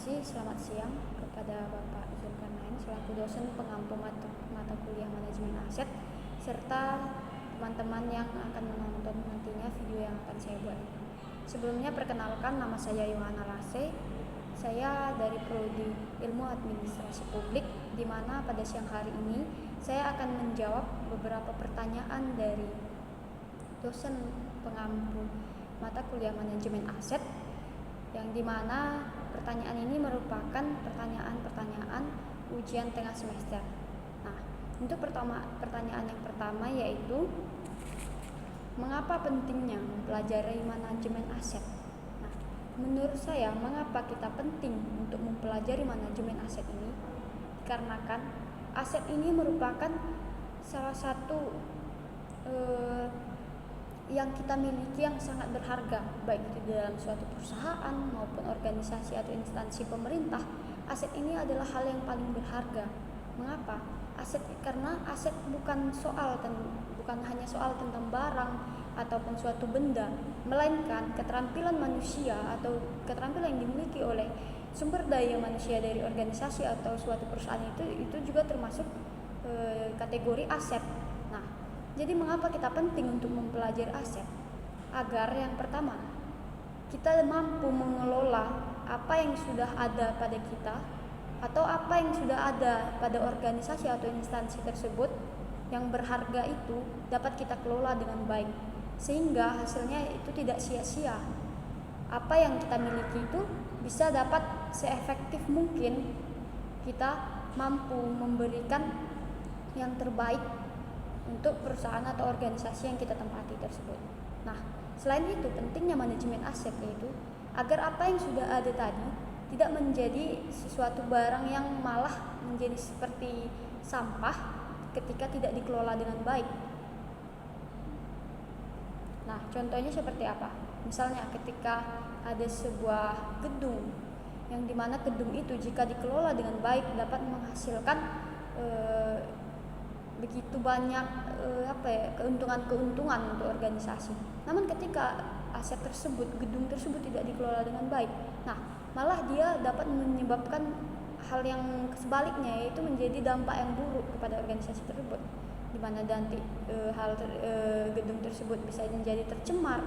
kasih, selamat siang kepada Bapak Zulkarnain selaku dosen pengampu mata kuliah manajemen aset serta teman-teman yang akan menonton nantinya video yang akan saya buat. Sebelumnya perkenalkan, nama saya Yohana Lase. Saya dari Prodi Ilmu Administrasi Publik, di mana pada siang hari ini saya akan menjawab beberapa pertanyaan dari dosen pengampu mata kuliah manajemen aset, yang dimana pertanyaan ini merupakan pertanyaan-pertanyaan ujian tengah semester. Nah, untuk pertanyaan yang pertama yaitu mengapa pentingnya mempelajari manajemen aset? Nah, menurut saya mengapa kita penting untuk mempelajari manajemen aset ini? Dikarenakan aset ini merupakan salah satu yang kita miliki yang sangat berharga, baik itu dalam suatu perusahaan maupun organisasi atau instansi pemerintah. Aset ini adalah hal yang paling berharga. Mengapa? Karena aset bukan hanya soal tentang barang ataupun suatu benda, melainkan keterampilan manusia atau keterampilan yang dimiliki oleh sumber daya manusia dari organisasi atau suatu perusahaan itu juga termasuk kategori aset. Jadi mengapa kita penting untuk mempelajari aset? Agar yang pertama, kita mampu mengelola apa yang sudah ada pada kita atau apa yang sudah ada pada organisasi atau instansi tersebut yang berharga itu dapat kita kelola dengan baik, sehingga hasilnya itu tidak sia-sia. Apa yang kita miliki itu bisa dapat seefektif mungkin kita mampu memberikan yang terbaik untuk perusahaan atau organisasi yang kita tempati tersebut. Nah, selain itu pentingnya manajemen aset yaitu agar apa yang sudah ada tadi tidak menjadi sesuatu barang yang malah menjadi seperti sampah ketika tidak dikelola dengan baik. Nah, contohnya seperti apa? Misalnya ketika ada sebuah gedung yang dimana gedung itu jika dikelola dengan baik dapat menghasilkan begitu banyak keuntungan untuk organisasi. Namun ketika aset tersebut, gedung tersebut tidak dikelola dengan baik, nah malah dia dapat menyebabkan hal yang sebaliknya, yaitu menjadi dampak yang buruk kepada organisasi tersebut, di mana nanti gedung tersebut bisa menjadi tercemar,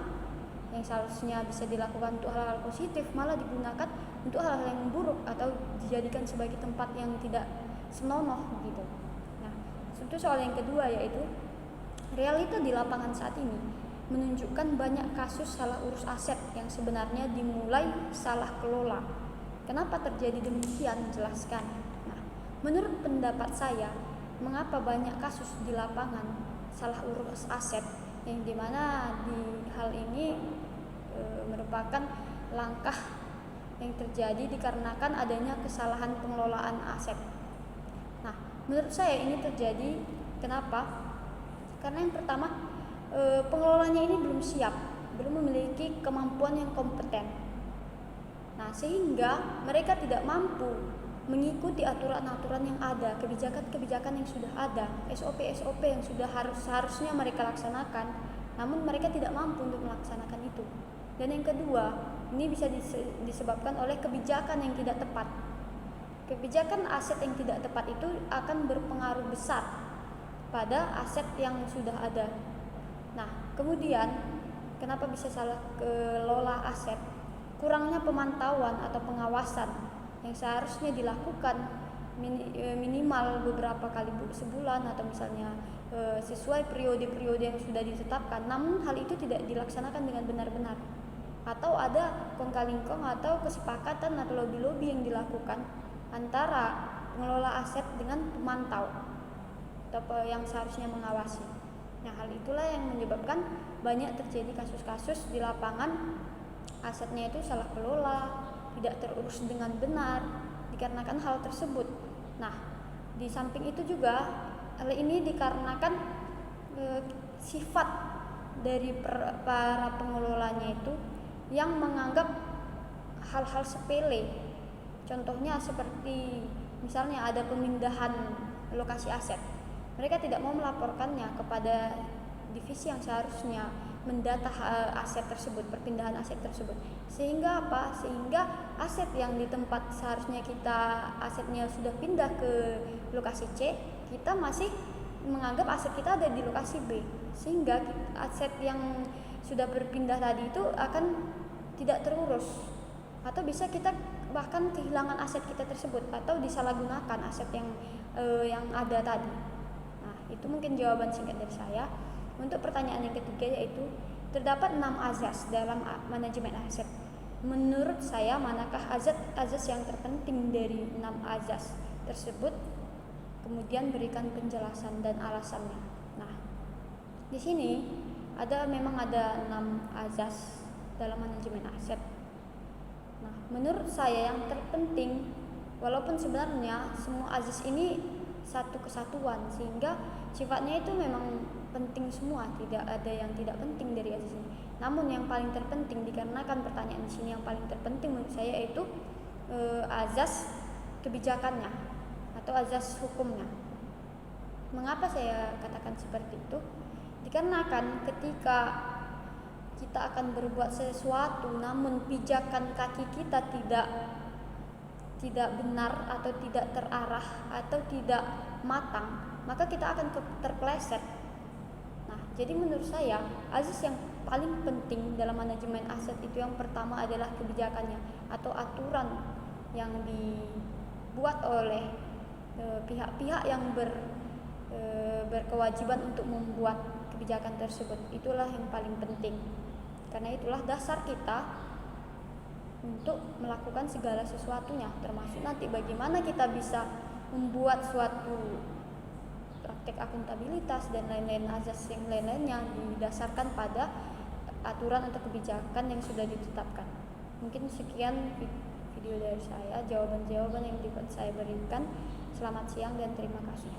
yang seharusnya bisa dilakukan untuk hal-hal positif malah digunakan untuk hal-hal yang buruk atau dijadikan sebagai tempat yang tidak senonoh gitu. Itu soal yang kedua, yaitu realita di lapangan saat ini menunjukkan banyak kasus salah urus aset yang sebenarnya dimulai salah kelola. Kenapa terjadi demikian? Jelaskan. Nah, menurut pendapat saya, mengapa banyak kasus di lapangan salah urus aset, yang dimana di hal ini merupakan langkah yang terjadi dikarenakan adanya kesalahan pengelolaan aset. Menurut saya ini terjadi kenapa? Karena yang pertama, pengelolanya ini belum siap, belum memiliki kemampuan yang kompeten. Nah, sehingga mereka tidak mampu mengikuti aturan-aturan yang ada, kebijakan-kebijakan yang sudah ada, SOP-SOP yang seharusnya mereka laksanakan, namun mereka tidak mampu untuk melaksanakan itu. Dan yang kedua, ini bisa disebabkan oleh kebijakan yang tidak tepat. Kebijakan aset yang tidak tepat itu akan berpengaruh besar pada aset yang sudah ada. Nah, kemudian kenapa bisa salah kelola aset? Kurangnya pemantauan atau pengawasan yang seharusnya dilakukan minimal beberapa kali sebulan atau misalnya sesuai periode-periode yang sudah ditetapkan. Namun hal itu tidak dilaksanakan dengan benar-benar. Atau ada kong-kali-kong atau kesepakatan atau lobby-lobby yang dilakukan antara pengelola aset dengan pemantau atau yang seharusnya mengawasi. Nah, hal itulah yang menyebabkan banyak terjadi kasus-kasus di lapangan asetnya itu salah kelola, tidak terurus dengan benar dikarenakan hal tersebut. Nah, di samping itu juga hal ini dikarenakan sifat dari para pengelolanya itu yang menganggap hal-hal sepele. Contohnya seperti misalnya ada pemindahan lokasi aset, mereka tidak mau melaporkannya kepada divisi yang seharusnya mendata aset tersebut, perpindahan aset tersebut. Sehingga apa? Sehingga aset yang di tempat seharusnya asetnya sudah pindah ke lokasi C, kita masih menganggap aset kita ada di lokasi B, sehingga aset yang sudah berpindah tadi itu akan tidak terurus, atau bisa kita bahkan kehilangan aset kita tersebut atau disalahgunakan aset yang ada tadi. Nah, itu mungkin jawaban singkat dari saya. Untuk pertanyaan yang ketiga, yaitu terdapat 6 azas dalam manajemen aset. Menurut saya, manakah azas yang terpenting dari 6 azas tersebut? Kemudian berikan penjelasan dan alasannya. Nah, di sini memang ada 6 azas dalam manajemen aset. Nah, menurut saya yang terpenting, walaupun sebenarnya semua azas ini satu kesatuan, sehingga sifatnya itu memang penting semua, tidak ada yang tidak penting dari azas ini. Namun yang paling terpenting, dikarenakan pertanyaan di sini, yang paling terpenting menurut saya yaitu azas kebijakannya atau azas hukumnya. Mengapa saya katakan seperti itu? Dikarenakan ketika kita akan berbuat sesuatu namun pijakan kaki kita tidak benar atau tidak terarah atau tidak matang, maka kita akan terpeleset. Nah, jadi menurut saya azas yang paling penting dalam manajemen aset itu yang pertama adalah kebijakannya atau aturan yang dibuat oleh pihak-pihak yang berkewajiban untuk membuat kebijakan tersebut. Itulah yang paling penting, karena itulah dasar kita untuk melakukan segala sesuatunya, termasuk nanti bagaimana kita bisa membuat suatu praktek akuntabilitas dan lain-lain azas yang lain-lainnya didasarkan pada aturan atau kebijakan yang sudah ditetapkan. Mungkin sekian video dari saya, jawaban-jawaban yang dapat saya berikan. Selamat siang dan terima kasih.